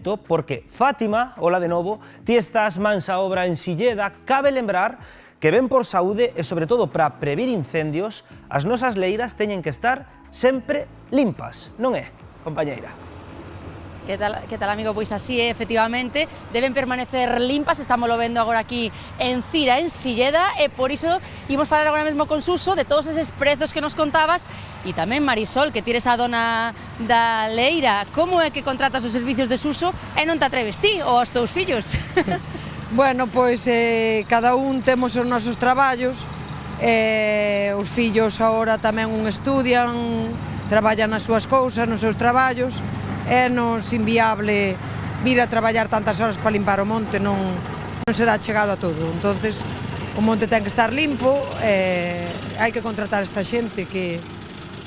momento, porque Fátima, hola de novo, ti estás mansa obra en Silleda, cabe lembrar que ben por saúde e, sobre todo, para previr incendios, as nosas leiras teñen que estar sempre limpas, non é, compañeira? Que tal, amigo? Pois así é, efectivamente, deben permanecer limpas, estamos lo vendo agora aquí en Cira, en Silleda, e por iso imos falar agora mesmo con Suso de todos eses prezos que nos contabas, e tamén Marisol, que tires a dona da leira, como é que contratas os servicios de Suso e non te atreves ti ou os teus fillos? Bueno, pois cada un temos os nosos traballos, os fillos agora tamén un estudian, traballan nas súas cousas, nos seus traballos, é nos inviable vir a traballar tantas horas para limpar o monte, non se dá chegado a todo. Entonces, o monte ten que estar limpo, hai que contratar esta xente que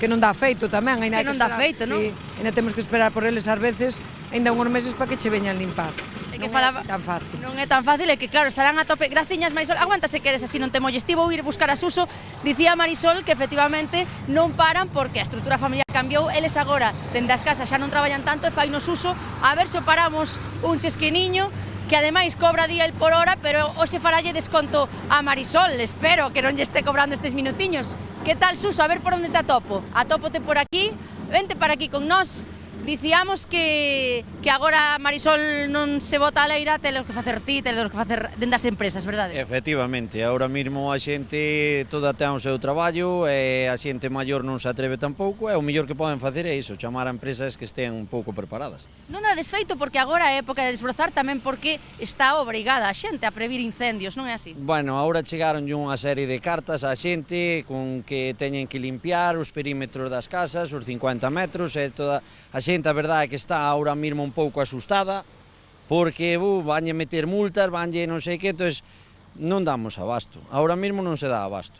non dá feito tamén. Que non dá feito, non? Ainda temos que esperar por eles ás veces, ainda uns meses para que che veñan limpar. Non é tan fácil. Non é tan fácil, é que claro, estarán a tope. Graciñas, Marisol, aguanta se queres, así non te molles. Ti vou ir buscar a Suso. Dicía Marisol que efectivamente non paran porque a estrutura familiar cambiou. Eles agora, dende as casas, xa non traballan tanto e fai no Suso. A ver se o paramos un xesquiniño, que ademais cobra día el por hora, pero hoxe faralle desconto a Marisol. Espero que non lle este cobrando estes minutiños. Que tal, Suso? A ver por onde te atopo. Atópote por aquí, vente para aquí con nós. Dicíamos que agora Marisol non se bota a leira, telos que facer ti, telos que facer dende as empresas, verdade? Efectivamente, agora mesmo a xente toda ten o seu traballo e a xente maior non se atreve tampouco e o mellor que poden facer é iso, chamar a empresas que estén un pouco preparadas. Non dá desfeito porque agora é época de desbrozar tamén porque está obrigada a xente a previr incendios, non é así? Bueno, agora chegaron unha serie de cartas á xente con que teñen que limpiar os perímetros das casas, os 50 metros e toda a xente. A verdade é que está ahora mesmo un pouco asustada porque vanlle meter multas, vanlle non sei que, entón non damos abasto. Ahora mesmo non se dá abasto.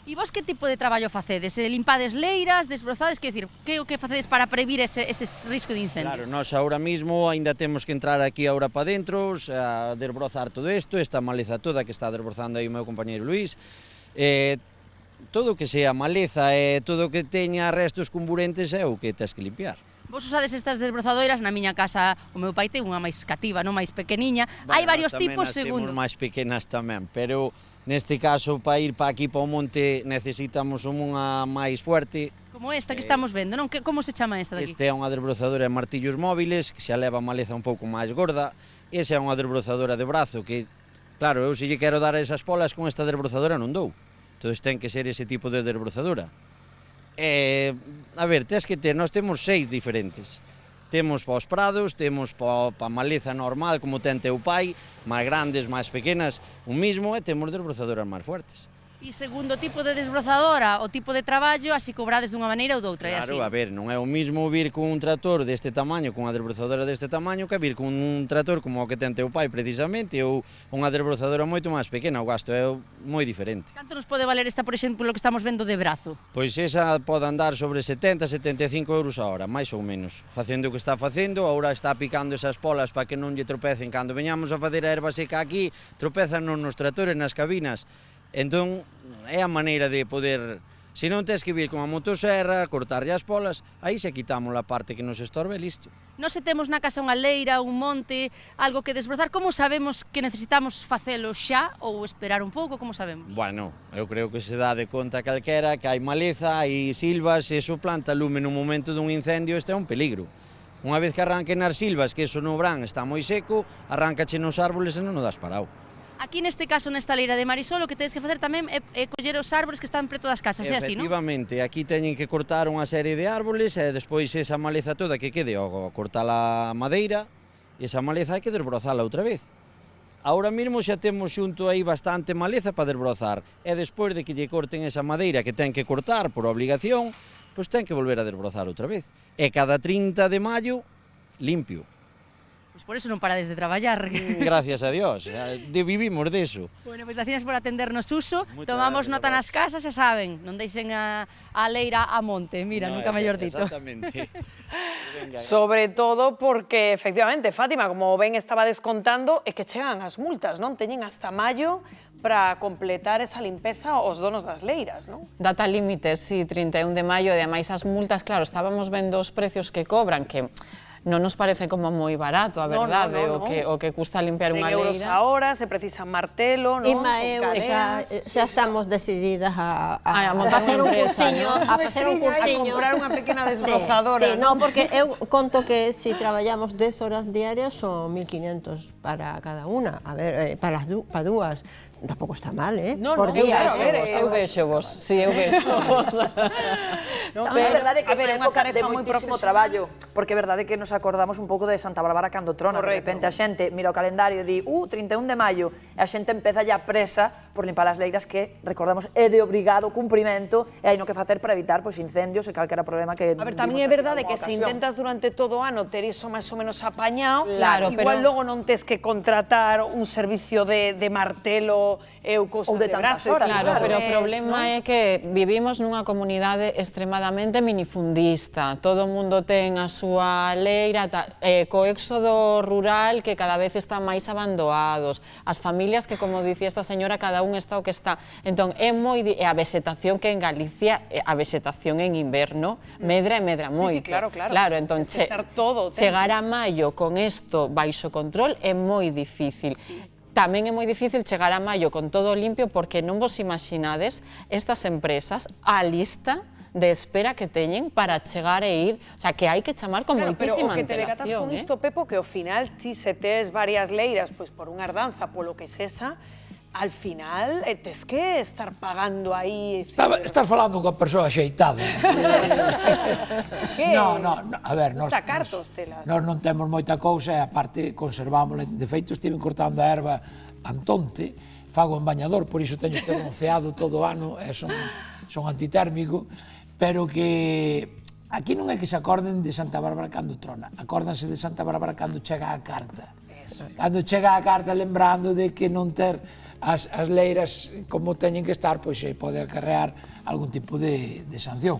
E vos que tipo de traballo facedes? Limpades leiras, desbrozades, que decir, que o que facedes para previr ese risco de incendios? Claro, nós ahora mesmo ainda temos que entrar aquí ahora para dentro, a desbrozar todo isto, esta maleza toda que está desbrozando aí o meu compañeiro Luís, todo o que sea maleza e todo o que teña restos comburentes é o que tens que limpiar. Vos usades estas desbrozadoiras, na miña casa o meu pai ten unha máis cativa, non máis pequeniña. Hai varios tipos segundo. Temos máis pequenas tamén, pero neste caso para ir para aquí para o monte necesitamos unha máis fuerte. Como esta que estamos vendo, non? Como se chama esta daqui? Esta é unha desbrozadora de martillos móviles, que xa leva a maleza un pouco máis gorda. Esa é unha desbrozadora de brazo que, claro, eu se lle quero dar esas polas con esta desbrozadora non dou. Entón ten que ser ese tipo de desbrozadora. A ver, nós temos 6 diferentes. Temos para os prados, temos para a maleza normal, como ten teu pai, máis grandes, máis pequenas, o mismo, e temos desbrozadoras máis fuertes. E segundo tipo de desbrozadora, o tipo de traballo, así cobrades dunha maneira ou doutra, é así? Claro, a ver, non é o mismo vir con un trator deste tamaño, con unha desbrozadora deste tamaño, que vir con un trator como o que ten teu pai precisamente, ou unha desbrozadora moito máis pequena, o gasto é moi diferente. Canto nos pode valer esta, por exemplo, que estamos vendo de brazo? Pois esa pode andar sobre 70-75 euros a hora, máis ou menos. Facendo o que está facendo, agora está picando esas polas para que non lle tropecen. Cando veñamos a facer a erva seca aquí, tropezan nos tratores, nas cabinas. Entón, é a maneira de poder, se non tens que vir con a motosserra, cortarlle as polas, aí se quitamos a parte que nos estorbe e listo. Nós se temos na casa unha leira, un monte, algo que desbrozar, como sabemos que necesitamos facelo xa ou esperar un pouco, como sabemos? Bueno, eu creo que se dá de conta calquera que hai maleza, hai silvas, e iso planta lume no momento dun incendio, este é un peligro. Unha vez que arranquen as silvas, que iso no verán está moi seco, arrancache nos árboles e non o das parado. Aquí neste caso, nesta leira de Marisol, o que tedes que facer tamén é coller os árboles que están preto das casas, é así, non? Efectivamente, aquí teñen que cortar unha serie de árboles e despois esa maleza toda que quede, cortar a madeira, e esa maleza hai que desbrozala outra vez. Ahora mesmo xa temos xunto aí bastante maleza para desbrozar, e despois de que lle corten esa madeira que ten que cortar por obligación, pois ten que volver a desbrozar outra vez. E cada 30 de maio, limpio. Pois por eso non parades de traballar. Gracias a Dios, vivimos deso. Bueno, pois gracias por atendernos, Suso. Tomamos nota nas casas, xa saben, non deixen a leira a monte, mira, nunca mellor dito. Exactamente. Sobre todo porque, efectivamente, Fátima, como ben estaba descontando, é que chegan as multas, non? Teñen hasta maio para completar esa limpeza os donos das leiras, non? Data límite, sí, 31 de maio, e ademais as multas, claro, estábamos vendo os precios que cobran, que non nos parece como moi barato, a verdade, o que custa limpiar unha 100 euros leira. a hora, se precisa martelo, non? Ima eu xa estamos decididas a montar facer un unha empresa, cursiño, ¿no? a facer un cursiño. A comprar unha pequena desbrozadora, Sí, non, porque eu conto que se traballamos 10 horas diarias son 1.500 para cada unha. A ver, para dúas. Tampouco está mal, por día. Eu vexo vos, si, eu vexo vos. Tamén é verdade que é unha época de moitísimo traballo, porque é verdade que nos acordamos un pouco de Santa Bárbara cando trona, de repente a xente mira o calendario e di 31 de maio, e a xente empeza ya presa por limpar as leiras que, recordamos, é de obrigado cumprimento e hai no que facer para evitar incendios e calquera problema que... A ver, tamén é verdade que se intentas durante todo o ano ter iso máis ou menos apañado, igual logo non tes que contratar un servicio de martelo e cousas de brazo. Claro, pero o problema é que vivimos nunha comunidade extremadamente minifundista. Todo o mundo ten a súa leira, co éxodo rural que cada vez están máis abandonados. As familias que, como dicía esta señora, cada un está o que está. Entón, é moi... a vegetación que en Galicia, a vegetación en inverno, medra e medra moito. Sí, claro. Claro, entón, chegar a maio con isto baixo control é moi difícil. Tamén é moi difícil chegar a maio con todo limpio porque non vos imaginades estas empresas a lista de espera que teñen para chegar e ir, o sea, que hai que chamar con moitísima antelación. Pero o que te decatas con isto, Pepo, que ao final ti se tes varias leiras, pois por unha herdanza, polo que sesa, al final tes que estar pagando aí... Estás falando coa persoa xeitada. Que? No, a ver, nós non temos moita cousa e aparte conservámola. De feito, estive cortando a erva Antonte, fago en bañador, por iso teño este bronceado todo o ano, e son antitérmico, pero que aquí non é que se acorden de Santa Bárbara cando trona, acórdanse de Santa Bárbara cando chega a carta. Cando chega a carta lembrando de que non ter as leiras como teñen que estar, pois pode acarrear algún tipo de sanción.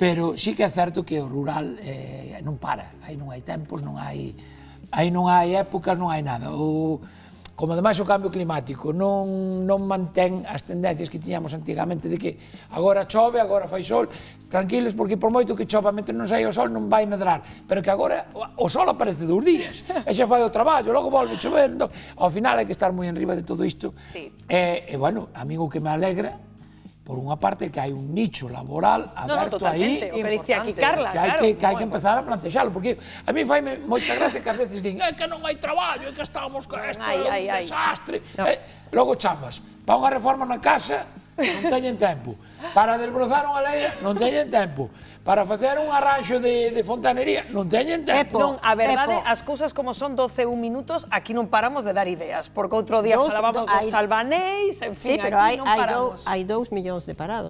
Pero sí que é certo que o rural non para, aí non hai tempos, aí non hai épocas, non hai nada. Como ademais o cambio climático non mantén as tendencias que tiñamos antigamente de que agora chove, agora fai sol, tranquilos, porque por moito que chova mentre non sai o sol non vai medrar, pero que agora o sol aparece 2 días, e xa fai o traballo, logo volve chover, ao final hai que estar moi enriba de todo isto. E, bueno, a mí o que me alegra, por unha parte, que hai un nicho laboral aberto aí, o que dicía aquí Carla, que hai que empezar a plantexalo, porque a mí faime moita gracia que ás veces din que non hai traballo, que estamos con isto, é un desastre. Logo chamas, para unha reforma na casa, non teñen tempo. Para desbrozar unha leira, non teñen tempo. Para facer un arranxo de fontanería, non teñen tempo. Non, a verdade, as cousas como son 12 minutos, aquí non paramos de dar ideas, porque outro día falábamos dos albanéis, en fin, sí, pero aquí non paramos. hai 2 millóns de parados.